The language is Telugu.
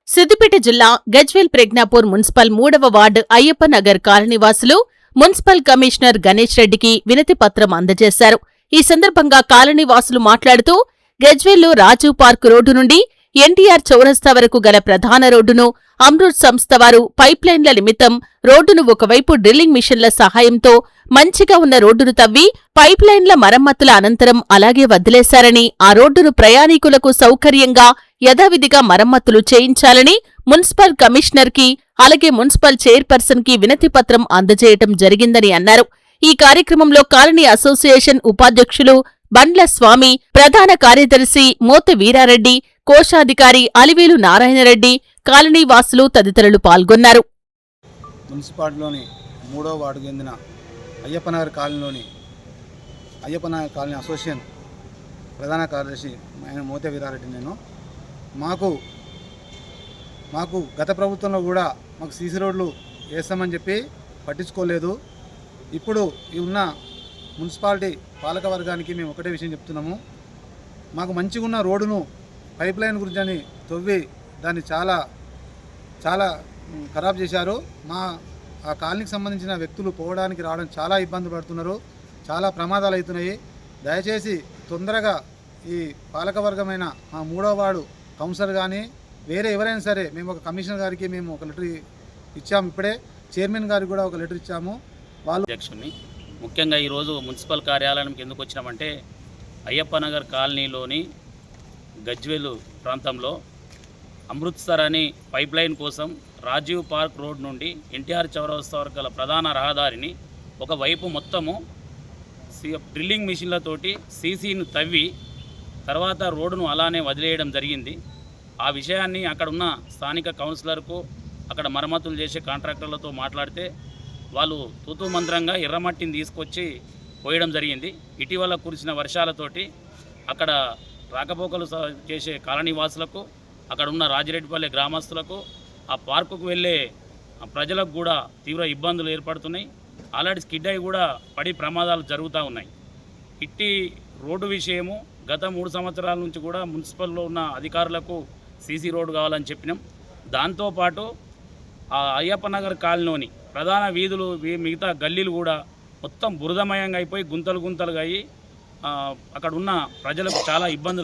సిద్దిపేట జిల్లా గజ్వేల్ ప్రజ్ఞాపూర్ మున్సిపల్ 3వ వార్డు అయ్యప్పనగర్ కాలనీవాసులు మున్సిపల్ కమిషనర్ గణేష్ రెడ్డికి వినతి పత్రం అందజేశారు. ఈ సందర్భంగా కాలనీవాసులు మాట్లాడుతూ గజ్వేల్లో రాజీవ్ పార్క్ రోడ్డు నుండి ఎన్టీఆర్ చౌరస్తా వరకు గల ప్రధాన రోడ్డును అమృత్ సంస్థ వారు పైప్లైన్ల నిమిత్తం రోడ్డును ఒకవైపు డ్రిల్లింగ్ మిషన్ల సహాయంతో మంచిగా ఉన్న రోడ్డును తవ్వి పైప్లైన్ల మరమ్మతుల అనంతరం అలాగే వదిలేశారని, ఆ రోడ్డును ప్రయాణికులకు సౌకర్యంగా యథావిధిగా మరమ్మతులు చేయించాలని మున్సిపల్ కమిషనర్కి అలాగే మున్సిపల్ చైర్పర్సన్ కి వినతిపత్రం అందజేయటం జరిగిందని అన్నారు. ఈ కార్యక్రమంలో కాలనీ అసోసియేషన్ ఉపాధ్యక్షులు బండ్ల స్వామి, ప్రధాన కార్యదర్శి మోత వీరారెడ్డి, కోశాధికారి అలివేలు నారాయణరెడ్డి, కాలనీ వాసులు తదితరులు పాల్గొన్నారు. మున్సిపాలిటీలోని 3వ వార్డుకు చెందిన అయ్యప్పనగర్ కాలనీలోని అయ్యప్పనగర్ కాలనీ అసోసియేషన్ ప్రధాన కార్యదర్శి ఆయన మోత వీరారెడ్డి. నేను మాకు గత ప్రభుత్వంలో కూడా మాకు సీసీ రోడ్లు వేస్తామని చెప్పి పట్టించుకోలేదు. ఇప్పుడు ఈ ఉన్న మున్సిపాలిటీ పాలక వర్గానికి మేము ఒకటే విషయం చెప్తున్నాము. మాకు మంచిగా ఉన్న రోడ్డును పైప్ లైన్ గురించి అని తవ్వి దాన్ని చాలా చాలా ఖరాబ్ చేశారు. ఆ కాలనీకి సంబంధించిన వ్యక్తులు పోవడానికి రావడం చాలా ఇబ్బంది పడుతున్నారు. చాలా ప్రమాదాలు అవుతున్నాయి. దయచేసి తొందరగా ఈ పాలకవర్గమైన మా 3వ వార్డు కౌన్సిలర్ కానీ వేరే ఎవరైనా సరే, మేము ఒక కమిషనర్ గారికి మేము ఒక లెటర్ ఇచ్చాము. ఇప్పుడే చైర్మన్ గారికి కూడా ఒక లెటర్ ఇచ్చాము. వాళ్ళు అధ్యక్షుడిని ముఖ్యంగా ఈరోజు మున్సిపల్ కార్యాలయానికి ఎందుకు వచ్చినామంటే, అయ్యప్పనగర్ కాలనీలోని గజ్వేలు ప్రాంతంలో అమృత్సర్ అని పైప్ లైన్ కోసం రాజీవ్ పార్క్ రోడ్ నుండి ఎన్టీఆర్ చౌరస్తా వరకు గల ప్రధాన రహదారిని ఒకవైపు మొత్తము డ్రిల్లింగ్ మిషన్లతోటి సీసీను తవ్వి తర్వాత రోడ్డును అలానే వదిలేయడం జరిగింది. ఆ విషయాన్ని అక్కడ ఉన్న స్థానిక కౌన్సిలర్కు, అక్కడ మరమ్మతులు చేసే కాంట్రాక్టర్లతో మాట్లాడితే వాళ్ళు తూతూ మంత్రంగా ఎర్రమట్టిని తీసుకొచ్చి పోయడం జరిగింది. ఇటీవల కురిసిన వర్షాలతోటి అక్కడ రాకపోకలు చేసే కాలనీవాసులకు, అక్కడ ఉన్న రాజిరెడ్డిపల్లె గ్రామస్తులకు, ఆ పార్కుకు వెళ్ళే ప్రజలకు కూడా తీవ్ర ఇబ్బందులు ఏర్పడుతున్నాయి. ఆల్రెడీ స్కిడ్ అయి కూడా పడి ప్రమాదాలు జరుగుతూ ఉన్నాయి. ఇట్టి రోడ్డు విషయము గత 3 సంవత్సరాల నుంచి కూడా మున్సిపల్లో ఉన్న అధికారులకు సీసీ రోడ్డు కావాలని చెప్పినాం. దాంతోపాటు ఆ అయ్యప్పనగర్ కాలనీలోని ప్రధాన వీధులు, మిగతా గల్లీలు కూడా మొత్తం బురదమయంగా అయిపోయి గుంతలుగా అయ్యి అక్కడ ఉన్న ప్రజలకు చాలా ఇబ్బందులు